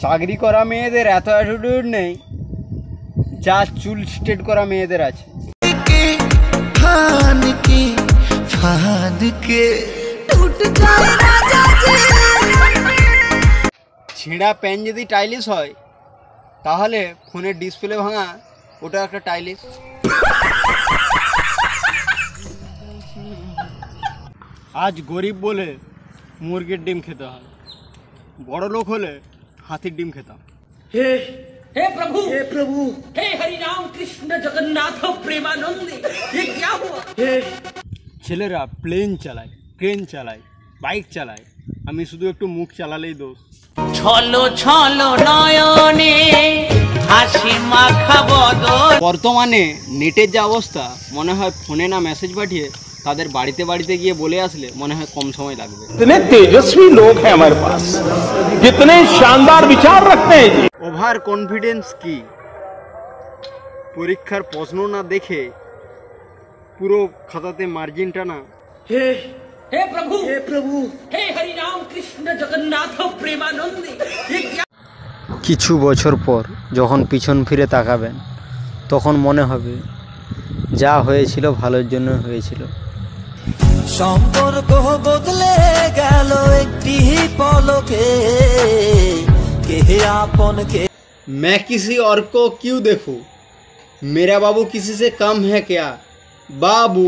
চাকরি করা মেয়েদের এত অ্যাটিটিউড নেই যা চুল স্ট্রেট করা মেয়েদের আছে। ছেঁড়া প্যান্ট যদি টাইলিশ হয় তাহলে ফোনের ডিসপ্লে ভাঙা ওটা একটা টাইলিশ। আজ গরিব বলে মুরগির ডিম খেতে হয়, বড় লোক হলে হাতির ডিম খেতাম। हे प्रभु हे हरि राम कृष्ण जगन्नाथ प्रेमानंद ये क्या हुआ? ছেলেরা প্লেন চালায়, ট্রেন চালায়, বাইক চালায়, আমি শুধু একটু মুখ চালালেই দোষ। ছলো ছলো নয়নে হাসি মাখা বদন। বর্তমানে নেটের যে অবস্থা, মনে হয় ফোনে না মেসেজ পাঠিয়ে তাদের বাড়িতে বাড়িতে গিয়ে বলে আসলে মনে হয় কম সময় লাগবে। इतने तेजस्वी लोग हैं हमारे पास, कितने शानदार विचार रखते हैं जी। ওভার কনফিডেন্স কি? পরীক্ষার প্রশ্ন না দেখে পুরো খাতাতে মার্জিন টানা। हे प्रभु हे हरि राम कृष्ण जगन्नाथ प्रेमानंद ये क्या? কিছু বছর পর যখন পিছন ফিরে তাকাবেন তখন মনে হবে যা হয়েছিল ভালোর জন্য হয়েছিল। সম্পর্ক বদলে গেল একটি পলকে, কে আপন কে। मैं किसी और को क्यों देखूं, मेरा बाबू किसी से कम है क्या? बाबू